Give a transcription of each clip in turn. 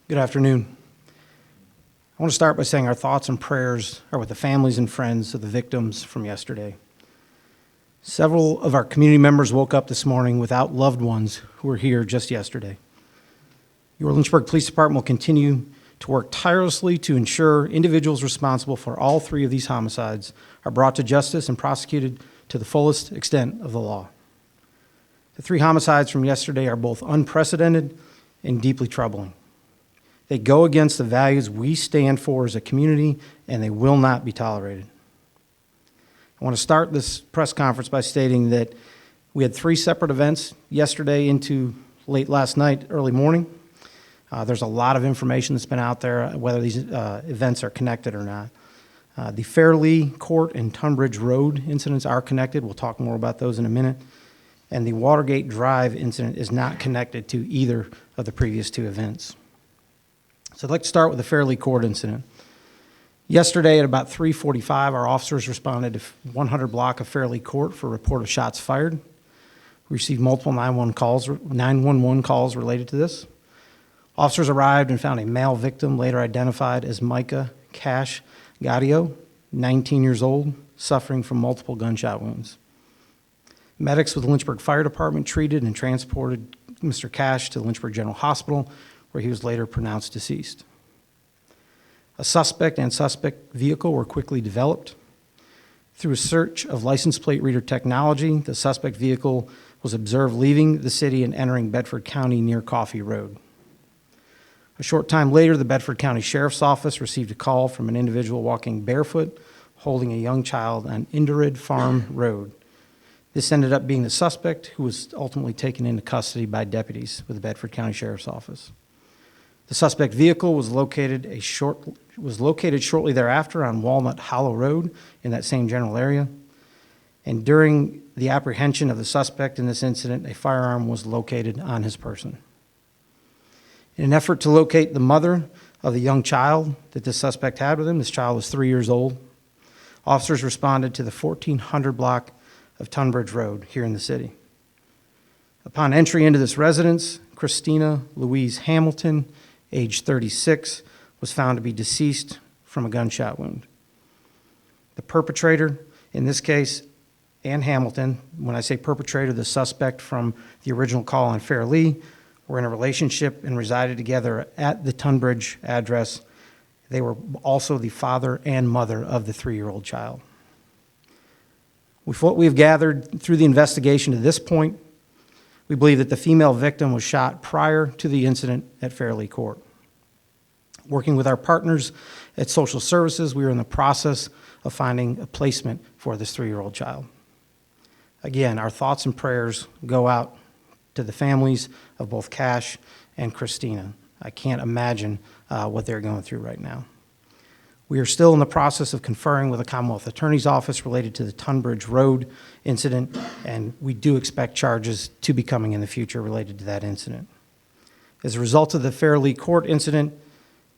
Good afternoon. I want to start by saying our thoughts and prayers are with the families and friends of the victims from yesterday. Several of our community members woke up this morning without loved ones who were here just yesterday. Your Lynchburg Police Department will continue to work tirelessly to ensure individuals responsible for all three of these homicides are brought to justice and prosecuted to the fullest extent of the law. The three homicides from yesterday are both unprecedented and deeply troubling. They go against the values we stand for as a community, and they will not be tolerated. I want to start this press conference by stating that we had three separate events yesterday into late last night, early morning. There's a lot of information that's been out there, whether these events are connected or not. The Fairleigh Court and Tunbridge Road incidents are connected. We'll talk more about those in a minute. And the Watergate Drive incident is not connected to either of the previous two events. So I'd like to start with the Fairleigh Court incident. Yesterday at about 3:45, our officers responded to 100 block of Fairleigh Court for a report of shots fired. We received multiple 911 calls related to this. Officers arrived and found a male victim, later identified as Micah Cash Gaudio, 19 years old, suffering from multiple gunshot wounds. Medics with the Lynchburg Fire Department treated and transported Mr. Cash to the Lynchburg General Hospital, where he was later pronounced deceased. A suspect and suspect vehicle were quickly developed. Through a search of license plate reader technology, the suspect vehicle was observed leaving the city and entering Bedford County near Coffee Road. A short time later, the Bedford County Sheriff's Office received a call from an individual walking barefoot, holding a young child on Inderid Farm Road. This ended up being the suspect, who was ultimately taken into custody by deputies with the Bedford County Sheriff's Office. The suspect vehicle was located shortly thereafter on Walnut Hollow Road in that same general area. And during the apprehension of the suspect in this incident, a firearm was located on his person. In an effort to locate the mother of the young child that this suspect had with him, this child was 3 years old, officers responded to the 1400 block of Tunbridge Road here in the city. Upon entry into this residence, Christina Louise Hamilton, age 36, was found to be deceased from a gunshot wound. The perpetrator, in this case, Ann Hamilton, when I say perpetrator, the suspect from the original call on Fairleigh, were in a relationship and resided together at the Tunbridge address. They were also the father and mother of the 3-year-old child. With what we've gathered through the investigation to this point, we believe that the female victim was shot prior to the incident at Fairleigh Court. Working with our partners at Social Services, we are in the process of finding a placement for this 3-year-old child. Again, our thoughts and prayers go out to the families of both Cash and Christina. I can't imagine what they're going through right now. We are still in the process of conferring with the Commonwealth Attorney's Office related to the Tunbridge Road incident, and we do expect charges to be coming in the future related to that incident. As a result of the Fairleigh Court incident,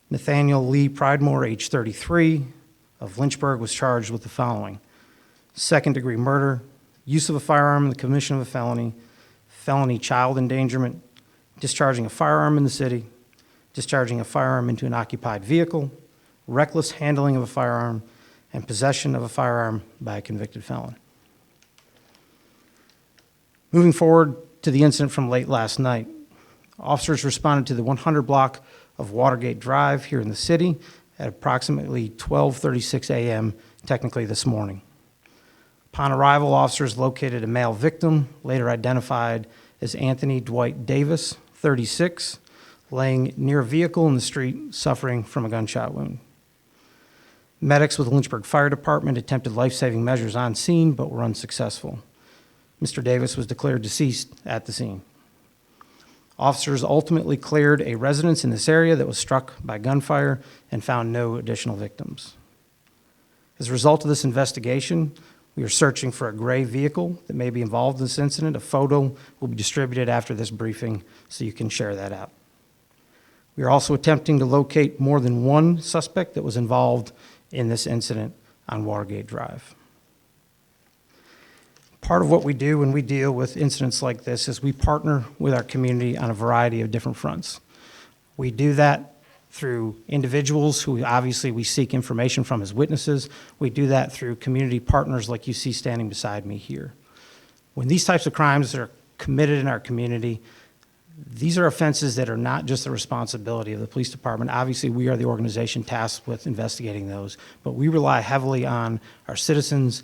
Nathaniel Lee Pridemore, age 33, of Lynchburg, was charged with the following: second-degree murder, use of a firearm in the commission of a felony, felony child endangerment, discharging a firearm in the city, discharging a firearm into an occupied vehicle, reckless handling of a firearm, and possession of a firearm by a convicted felon. Moving forward to the incident from late last night, officers responded to the 100 block of Watergate Drive here in the city at approximately 12:36 a.m., technically this morning. Upon arrival, officers located a male victim, later identified as Anthony Dwight Davis, 36, laying near a vehicle in the street, suffering from a gunshot wound. Medics with the Lynchburg Fire Department attempted life-saving measures on scene, but were unsuccessful. Mr. Davis was declared deceased at the scene. Officers ultimately cleared a residence in this area that was struck by gunfire and found no additional victims. As a result of this investigation, we are searching for a gray vehicle that may be involved in this incident. A photo will be distributed after this briefing, so you can share that out. We are also attempting to locate more than one suspect that was involved in this incident on Watergate Drive. Part of what we do when we deal with incidents like this is we partner with our community on a variety of different fronts. We do that through individuals who obviously we seek information from as witnesses. We do that through community partners like you see standing beside me here. When these types of crimes are committed in our community, these are offenses that are not just the responsibility of the police department. Obviously, we are the organization tasked with investigating those, but we rely heavily on our citizens,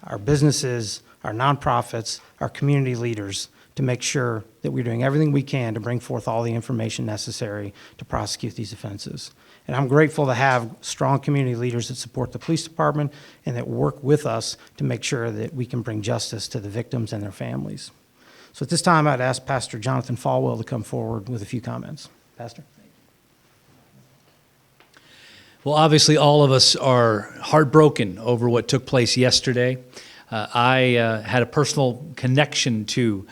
our businesses, our nonprofits, our community leaders to make sure that we're doing everything we can to bring forth all the information necessary to prosecute these offenses. And I'm grateful to have strong community leaders that support the police department and that work with us to make sure that we can bring justice to the victims and their families. So at this time, I'd ask Pastor Jonathan Falwell to come forward with a few comments. Pastor. Well, obviously, all of us are heartbroken over what took place yesterday. I had a personal connection to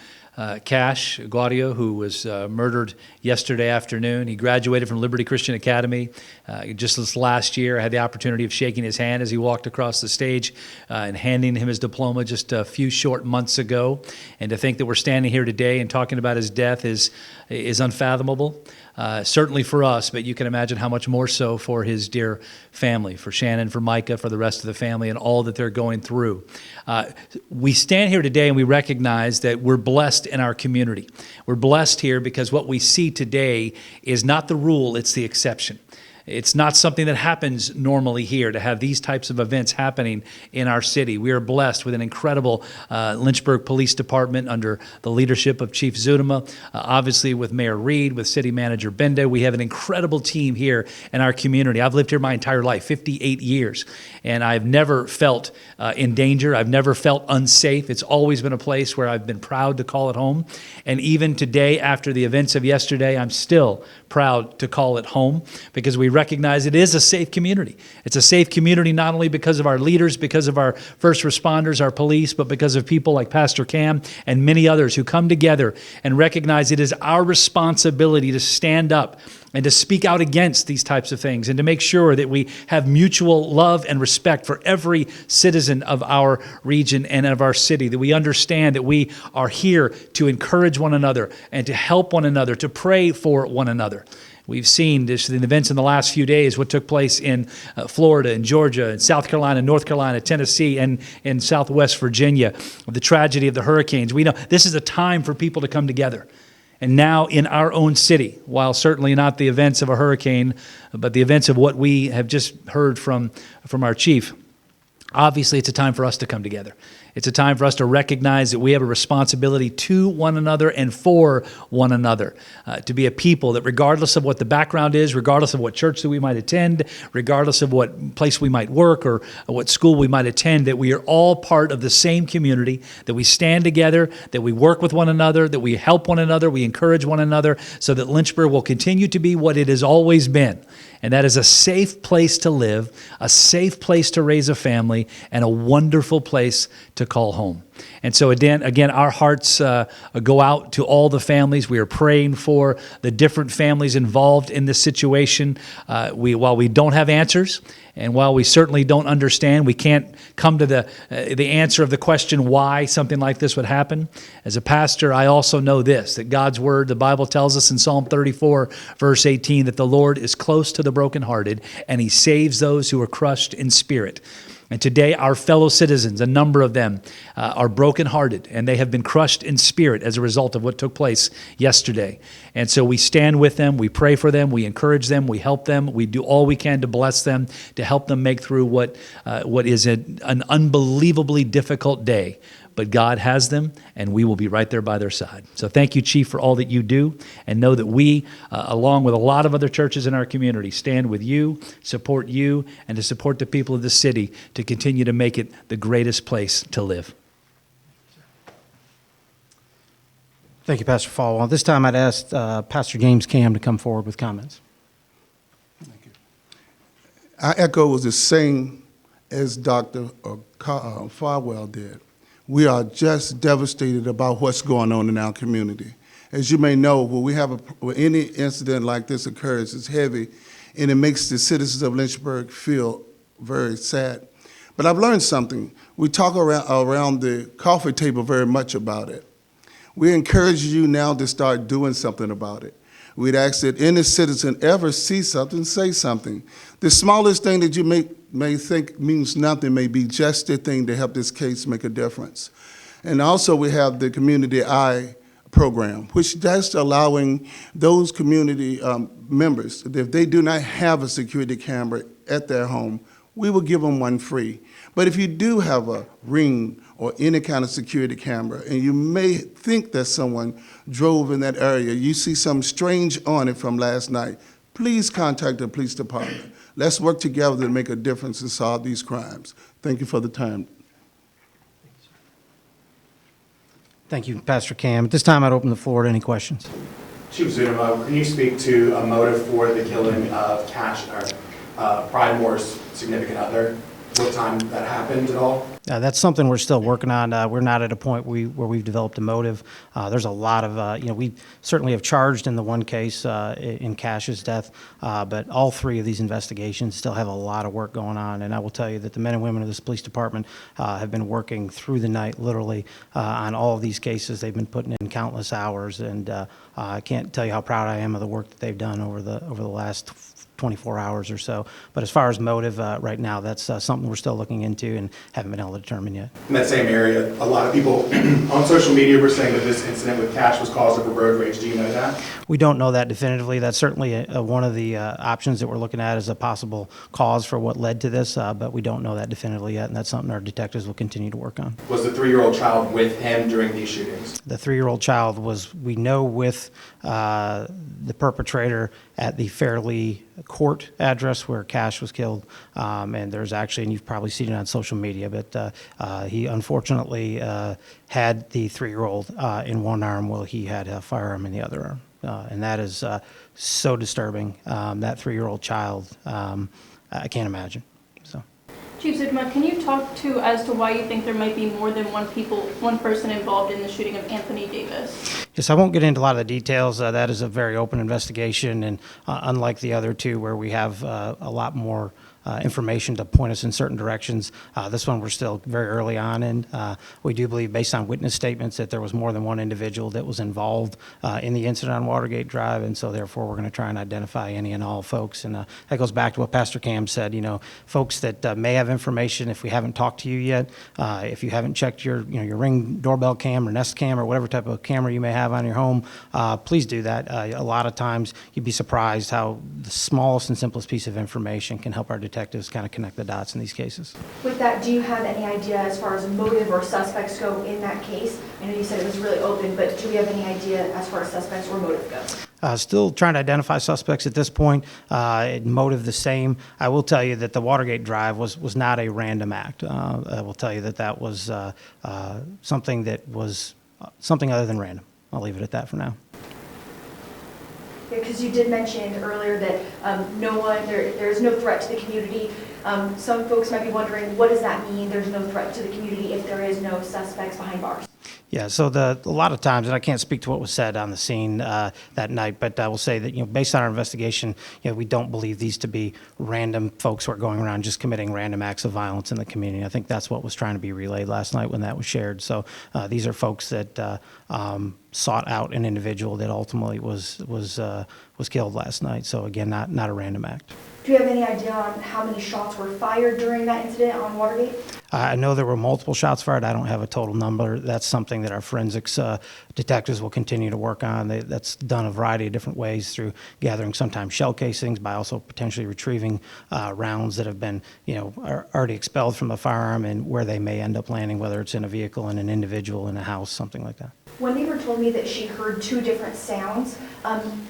Cash Guadio, who was murdered yesterday afternoon. He graduated from Liberty Christian Academy just this last year. I had the opportunity of shaking his hand as he walked across the stage and handing him his diploma just a few short months ago. And to think that we're standing here today and talking about his death is unfathomable. Certainly for us, but you can imagine how much more so for his dear family, for Shannon, for Micah, for the rest of the family, and all that they're going through. We stand here today and we recognize that we're blessed in our community. We're blessed here because what we see today is not the rule, it's the exception. It's not something that happens normally here to have these types of events happening in our city. We are blessed with an incredible Lynchburg Police Department under the leadership of Chief Zudema, obviously with Mayor Reed, with City Manager Bende. We have an incredible team here in our community. I've lived here my entire life, 58 years, and I've never felt in danger. I've never felt unsafe. It's always been a place where I've been proud to call it home. And even today, after the events of yesterday, I'm still proud to call it home because we recognize it is a safe community. It's a safe community not only because of our leaders, because of our first responders, our police, but because of people like Pastor Cam and many others who come together and recognize it is our responsibility to stand up and to speak out against these types of things and to make sure that we have mutual love and respect for every citizen of our region and of our city, that we understand that we are here to encourage one another and to help one another, to pray for one another. We've seen this in events in the last few days, what took place in Florida and Georgia and South Carolina, North Carolina, Tennessee, and in Southwest Virginia, the tragedy of the hurricanes. We know this is a time for people to come together. And now in our own city, while certainly not the events of a hurricane, but the events of what we have just heard from our chief, obviously it's a time for us to come together. It's a time for us to recognize that we have a responsibility to one another and for one another, to be a people that regardless of what the background is, regardless of what church that we might attend, regardless of what place we might work or what school we might attend, that we are all part of the same community, that we stand together, that we work with one another, that we help one another, we encourage one another, so that Lynchburg will continue to be what it has always been. And that is a safe place to live, a safe place to raise a family, and a wonderful place to call home. And so again, our hearts go out to all the families. We are praying for the different families involved in this situation. While we don't have answers, and while we certainly don't understand, we can't come to the answer of the question why something like this would happen. As a pastor, I also know this, that God's word, the Bible tells us in Psalm 34, verse 18, that the Lord is close to the brokenhearted, and he saves those who are crushed in spirit. And today, our fellow citizens, a number of them, are brokenhearted, and they have been crushed in spirit as a result of what took place yesterday. And so we stand with them, we pray for them, we encourage them, we help them, we do all we can to bless them, to help them make through what is an unbelievably difficult day. But God has them, and we will be right there by their side. So thank you, Chief, for all that you do, and know that we, along with a lot of other churches in our community, stand with you, support you, and to support the people of the city to continue to make it the greatest place to live. Thank you, Pastor Falwell. This time I'd ask Pastor James Cam to come forward with comments. Thank you. I echo the same as Dr. Falwell did. We are just devastated about what's going on in our community. As you may know, when any incident like this occurs, it's heavy, and it makes the citizens of Lynchburg feel very sad. But I've learned something. We talk around the coffee table very much about it. We encourage you now to start doing something about it. We'd ask that any citizen ever see something, say something. The smallest thing that you may think means nothing may be just the thing to help this case make a difference. And also we have the Community Eye program, which just allowing those community members, if they do not have a security camera at their home, we will give them one free. But if you do have a Ring or any kind of security camera, and you may think that someone drove in that area, you see something strange on it from last night, please contact the police department. Let's work together to make a difference and solve these crimes. Thank you for the time. Thank you, Pastor Cam. At this time, I'd open the floor to any questions. Chief Zunimo, can you speak to a motive for the killing of Cash, or Pridemore's significant other? What time that happened at all? That's something we're still working on. We're not at a point where we've developed a motive. There's a lot of, we certainly have charged in the one case in Cash's death, but all three of these investigations still have a lot of work going on. And I will tell you that the men and women of this police department have been working through the night, literally, on all of these cases. They've been putting in countless hours, and I can't tell you how proud I am of the work that they've done over the last 24 hours or so. But as far as motive, right now, that's something we're still looking into and haven't been able to determine yet. In that same area, a lot of people on social media were saying that this incident with Cash was caused over road rage. Do you know that? We don't know that definitively. That's certainly one of the options that we're looking at as a possible cause for what led to this, but we don't know that definitively yet, and that's something our detectives will continue to work on. Was the 3-year-old child with him during these shootings? The 3-year-old child was, we know, with the perpetrator at the Fairleigh Court address where Cash was killed, and there's actually, and you've probably seen it on social media, but he unfortunately had the 3-year-old in one arm while he had a firearm in the other arm. And that is so disturbing. That 3-year-old child, I can't imagine. So, Chief Zidma, can you talk as to why you think there might be more than one person involved in the shooting of Anthony Davis? yes, I won't get into a lot of the details. That is a very open investigation, and unlike the other two where we have a lot more information to point us in certain directions. This one we're still very early on, and we do believe, based on witness statements, that there was more than one individual that was involved in the incident on Watergate Drive, and so therefore we're going to try and identify any and all folks. And that goes back to what Pastor Cam said. You know, folks that may have information, if we haven't talked to you yet, if you haven't checked your your Ring doorbell cam or Nest cam or whatever type of camera you may have on your home, please do that. A lot of times you'd be surprised how the smallest and simplest piece of information can help our detectives kind of connect the dots in these cases. With that, do you have any idea as far as motive or suspects go in that case? I know you said it was really open, but do we have any idea as far as suspects or motive goes? Still trying to identify suspects at this point. Motive the same. I will tell you that the Watergate Drive was not a random act. I will tell you that was something that was something other than random. I'll leave it at that for now. Because you did mention earlier that there is no threat to the community. Some folks might be wondering, what does that mean, there's no threat to the community, if there is no suspects behind bars? Yeah, so a lot of times, and I can't speak to what was said on the scene that night, but I will say that, based on our investigation, we don't believe these to be random folks who are going around just committing random acts of violence in the community. I think that's what was trying to be relayed last night when that was shared. So these are folks that sought out an individual that ultimately was killed last night. So again, not a random act. Do you have any idea on how many shots were fired during that incident on Watergate? I know there were multiple shots fired. I don't have a total number. That's something that our forensics detectives will continue to work on. That's done a variety of different ways, through gathering sometimes shell casings, by also potentially retrieving rounds that have been, already expelled from the firearm, and where they may end up landing, whether it's in a vehicle, in an individual, in a house, something like that. One neighbor told me that she heard 2 different sounds.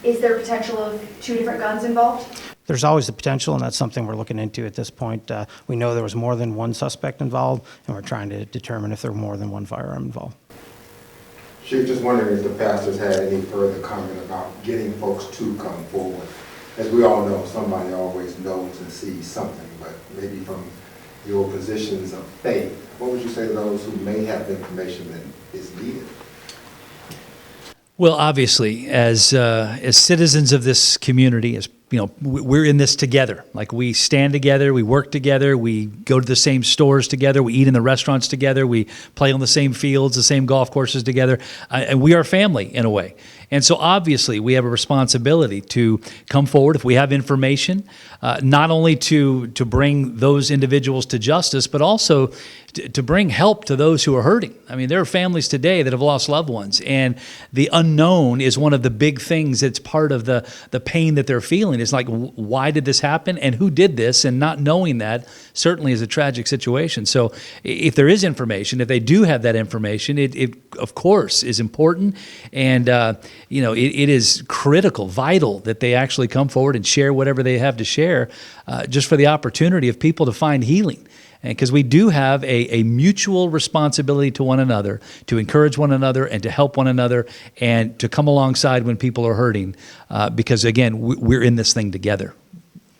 Is there potential of 2 different guns involved? There's always the potential, and that's something we're looking into at this point. We know there was more than one suspect involved, and we're trying to determine if there were more than one firearm involved. She was just wondering if the pastors had any further comment about getting folks to come forward. As we all know, somebody always knows and sees something, but maybe from your positions of faith, what would you say to those who may have information that is needed? Well, obviously, as citizens of this community, as we're in this together. Like, we stand together, we work together, we go to the same stores together, we eat in the restaurants together, we play on the same fields, the same golf courses together, and we are family in a way. And so obviously we have a responsibility to come forward if we have information, not only to bring those individuals to justice, but also to bring help to those who are hurting. I mean, there are families today that have lost loved ones, and the unknown is one of the big things that's part of the pain that they're feeling. It's like, why did this happen, and who did this? And not knowing that certainly is a tragic situation. So if there is information, if they do have that information, it of course is important, and it is critical, vital that they actually come forward and share whatever they have to share, just for the opportunity of people to find healing. Because we do have a mutual responsibility to one another, to encourage one another and to help one another and to come alongside when people are hurting, because again, we're in this thing together.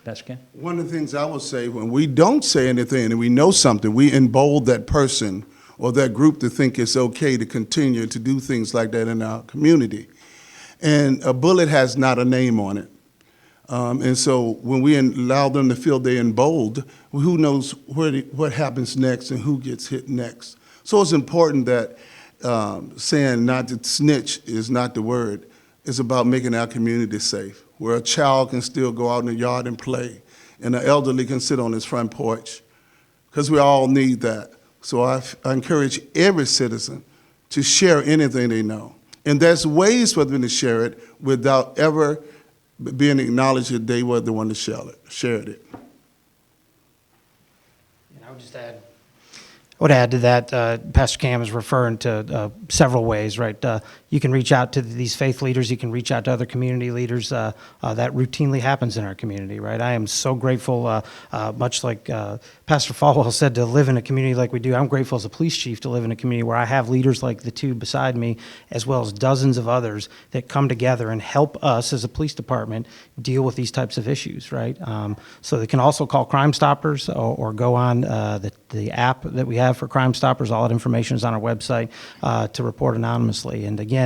Pastor Ken? One of the things I would say, when we don't say anything and we know something, we embolden that person or that group to think it's okay to continue to do things like that in our community. And a bullet has not a name on it. And so when we allow them to feel they're emboldened, who knows what happens next and who gets hit next. So it's important that saying not to snitch is not the word. It's about making our community safe, where a child can still go out in the yard and play, and an elderly can sit on his front porch, because we all need that. So I encourage every citizen to share anything they know. And there's ways for them to share it without ever being acknowledged that they were the one that shared it. And I would add to that, Pastor Cam is referring to several ways, right? You can reach out to these faith leaders. You can reach out to other community leaders. That routinely happens in our community, right? I am so grateful, much like Pastor Falwell said, to live in a community like we do. I'm grateful as a police chief to live in a community where I have leaders like the two beside me, as well as dozens of others that come together and help us as a police department deal with these types of issues, right? So they can also call Crime Stoppers or go on the app that we have for Crime Stoppers. All that information is on our website to report anonymously. And again,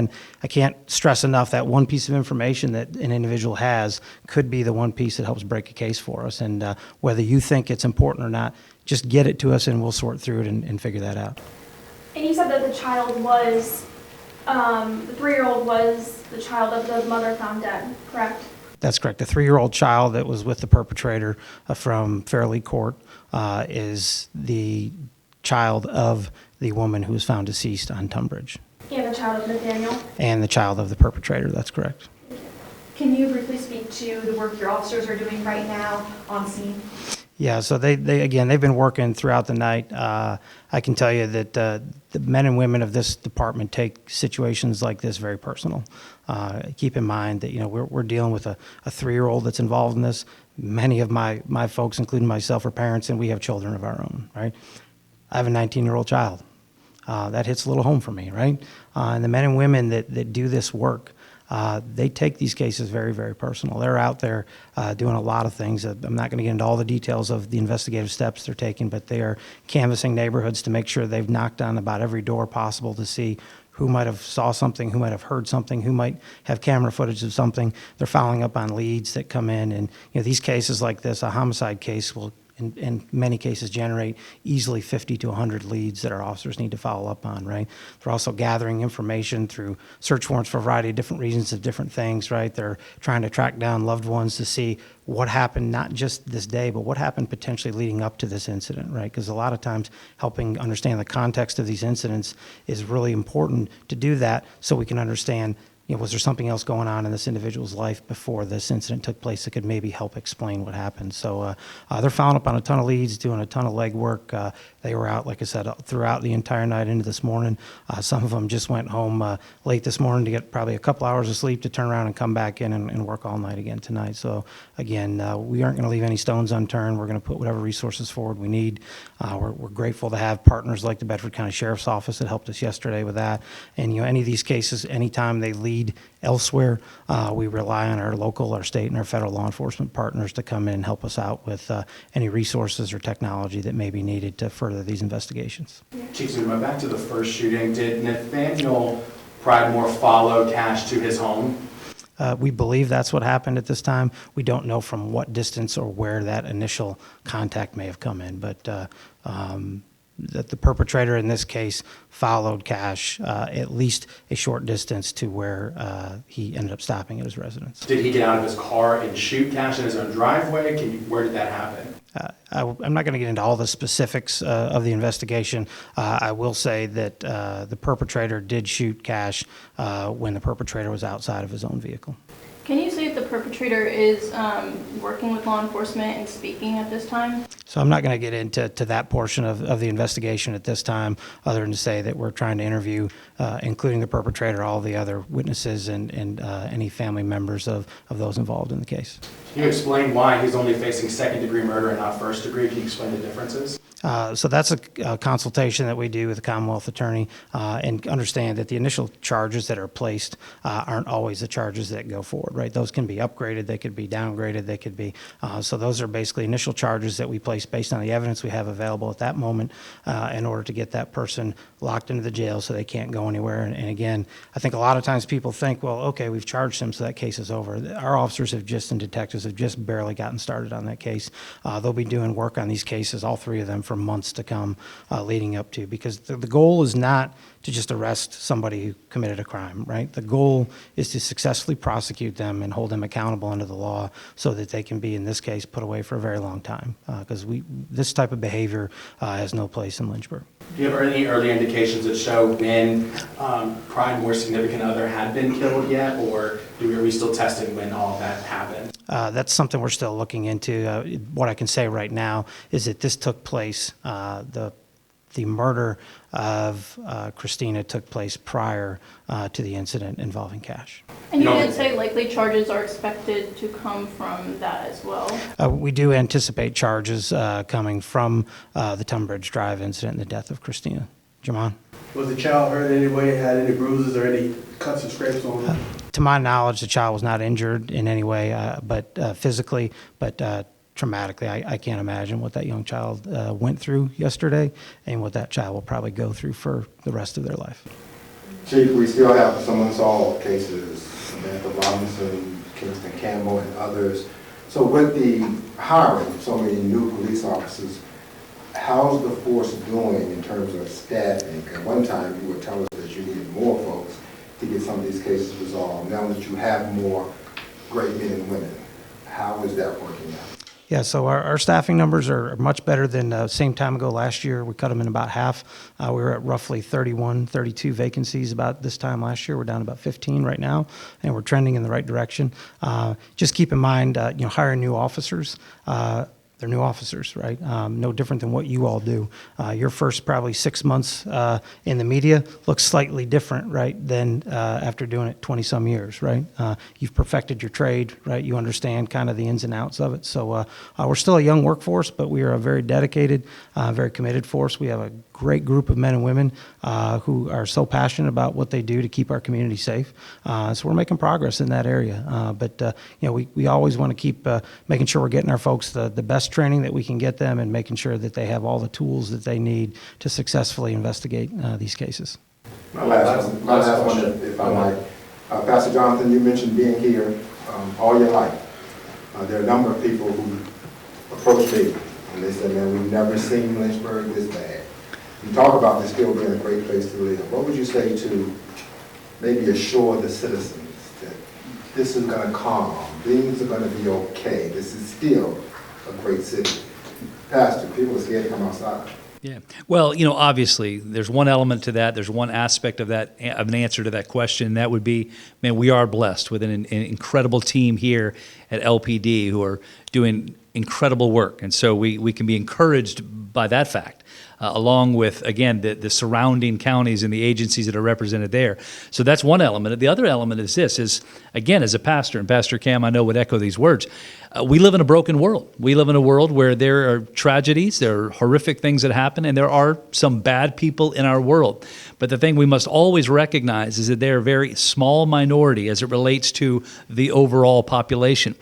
I can't stress enough that one piece of information that an individual has could be the one piece that helps break a case for us. And whether you think it's important or not, just get it to us and we'll sort through it and figure that out. And you said that the child was, the 3-year-old was the child of the mother found dead, correct? That's correct. The 3-year-old child that was with the perpetrator from Fairleigh Court is the child of the woman who was found deceased on Tunbridge. And the child of Nathaniel? And the child of the perpetrator, that's correct. Can you briefly speak to the work your officers are doing right now on scene? Yeah, so they've been working throughout the night. I can tell you that the men and women of this department take situations like this very personal. Keep in mind that we're dealing with a 3-year-old that's involved in this. Many of my folks, including myself, are parents, and we have children of our own, right? I have a 19-year-old child. That hits a little home for me, right? And the men and women that do this work, they take these cases very, very personal. They're out there doing a lot of things. I'm not going to get into all the details of the investigative steps they're taking, but they are canvassing neighborhoods to make sure they've knocked on about every door possible to see who might have saw something, who might have heard something, who might have camera footage of something. They're following up on leads that come in. And these cases like this, a homicide case will in many cases generate easily 50 to 100 leads that our officers need to follow up on, right? They're also gathering information through search warrants for a variety of different reasons of different things, right? They're trying to track down loved ones to see what happened, not just this day, but what happened potentially leading up to this incident, right? Because a lot of times helping understand the context of these incidents is really important to do that so we can understand, was there something else going on in this individual's life before this incident took place that could maybe help explain what happened? So they're following up on a ton of leads, doing a ton of legwork. They were out, like I said, throughout the entire night into this morning. Some of them just went home late this morning to get probably a couple hours of sleep to turn around and come back in and work all night again tonight. So again, we aren't going to leave any stones unturned. We're going to put whatever resources forward we need. We're grateful to have partners like the Bedford County Sheriff's Office that helped us yesterday with that. And any of these cases, anytime they lead elsewhere, we rely on our local, our state, and our federal law enforcement partners to come in and help us out with any resources or technology that may be needed to further these investigations. Chief Zuma, back to the first shooting. Did Nathaniel Pridemore follow Cash to his home? We believe that's what happened at this time. We don't know from what distance or where that initial contact may have come in, but that the perpetrator in this case followed Cash at least a short distance to where he ended up stopping at his residence. Did he get out of his car and shoot Cash in his own driveway? Where did that happen? I'm not going to get into all the specifics of the investigation. I will say that the perpetrator did shoot Cash when the perpetrator was outside of his own vehicle. Can you say if the perpetrator is working with law enforcement and speaking at this time? So I'm not going to get into that portion of the investigation at this time, other than to say that we're trying to interview, including the perpetrator, all the other witnesses and any family members of those involved in the case. Can you explain why he's only facing second-degree murder and not first-degree? Can you explain the differences? So that's a consultation that we do with the Commonwealth Attorney, and understand that the initial charges that are placed aren't always the charges that go forward, right? Those can be upgraded, they could be downgraded, they could be, so those are basically initial charges that we place based on the evidence we have available at that moment in order to get that person locked into the jail so they can't go anywhere. And again, I think a lot of times people think, well, okay, we've charged him, so that case is over. Our officers and detectives have just barely gotten started on that case. They'll be doing work on these cases, all three of them, for months to come leading up to, because the goal is not to just arrest somebody who committed a crime, right? The goal is to successfully prosecute them and hold them accountable under the law so that they can be, in this case, put away for a very long time, because this type of behavior has no place in Lynchburg. Do you have any early indications that show when crime more significant other had been killed yet, or are we still testing when all that happened? That's something we're still looking into. What I can say right now is that this took place, the murder of Christina took place prior to the incident involving Cash. And you did say likely charges are expected to come from that as well. We do anticipate charges coming from the Tunbridge Drive incident and the death of Christina. Jamon? Was the child hurt in any way, had any bruises or any cuts or scrapes on him? To my knowledge, the child was not injured in any way, but physically, but traumatically. I can't imagine what that young child went through yesterday and what that child will probably go through for the rest of their life. Chief, we still have some unsolved cases, Samantha Robinson, Kingston Campbell, and others. So with the hiring of so many new police officers, how's the force doing in terms of staffing? At one time, you would tell us that you needed more folks to get some of these cases resolved. Now that you have more great men and women, how is that working out? Yeah, so our staffing numbers are much better than same time ago last year. We cut them in about half. We were at roughly 31, 32 vacancies about this time last year. We're down to about 15 right now, and we're trending in the right direction. Just keep in mind, hiring new officers. They're new officers, right? No different than what you all do. Your first probably 6 months in the media looks slightly different, right, than after doing it 20-some years, right? You've perfected your trade, right? You understand kind of the ins and outs of it. So we're still a young workforce, but we are a very dedicated, very committed force. We have a great group of men and women who are so passionate about what they do to keep our community safe. So we're making progress in that area. But we always want to keep making sure we're getting our folks the best training that we can get them and making sure that they have all the tools that they need to successfully investigate these cases. My last one, if I might. Pastor Jonathan, you mentioned being here all your life. There are a number of people who approach me and they say, man, we've never seen Lynchburg this bad. You talk about this still being a great place to live. What would you say to maybe assure the citizens that this is going to calm, things are going to be okay, this is still a great city? Pastor, people are scared to come outside. Yeah. Well, obviously, there's one element to that. There's one aspect of that, of an answer to that question. And that would be, man, we are blessed with an incredible team here at LPD who are doing incredible work. And so we can be encouraged by that fact. Along with, again, the surrounding counties and the agencies that are represented there. So that's one element. The other element is this, is, again, as a pastor, and Pastor Cam, I know, would echo these words, we live in a broken world. We live in a world where there are tragedies, there are horrific things that happen, and there are some bad people in our world. But the thing we must always recognize is that they're a very small minority as it relates to the overall population.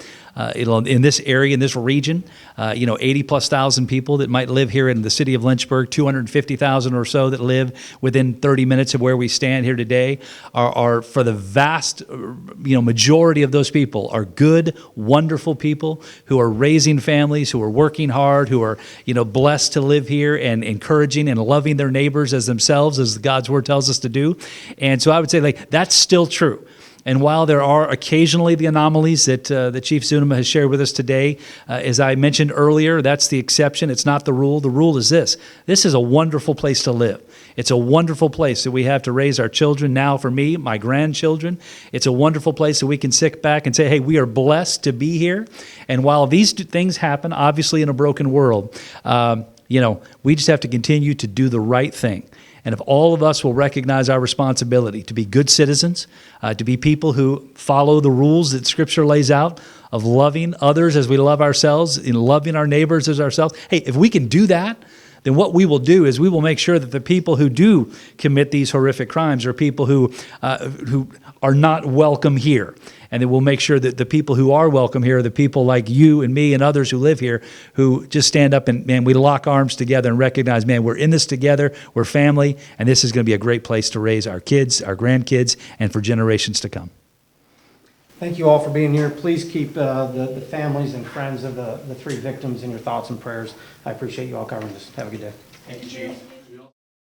in this area, in this region, 80+ thousand people that might live here in the city of Lynchburg, 250,000 or so that live within 30 minutes of where we stand here today, are for the vast, majority of those people are good, wonderful people who are raising families, who are working hard, who are, blessed to live here and encouraging and loving their neighbors as themselves, as God's word tells us to do. And so I would say, that's still true. And while there are occasionally the anomalies that Chief Zunema has shared with us today, as I mentioned earlier, that's the exception. It's not the rule. The rule is this. This is a wonderful place to live. It's a wonderful place that we have to raise our children now, for me, my grandchildren. It's a wonderful place that we can sit back and say, hey, we are blessed to be here. And while these things happen, obviously in a broken world, we just have to continue to do the right thing. And if all of us will recognize our responsibility to be good citizens, to be people who follow the rules that Scripture lays out of loving others as we love ourselves, and loving our neighbors as ourselves, hey, if we can do that, then what we will do is we will make sure that the people who do commit these horrific crimes are people who are not welcome here. And then we'll make sure that the people who are welcome here are the people like you and me and others who live here, who just stand up and, man, we lock arms together and recognize, man, we're in this together, we're family, and this is going to be a great place to raise our kids, our grandkids, and for generations to come. Thank you all for being here. Please keep the families and friends of the three victims in your thoughts and prayers. I appreciate you all covering this. Have a good day. Thank you, Chief.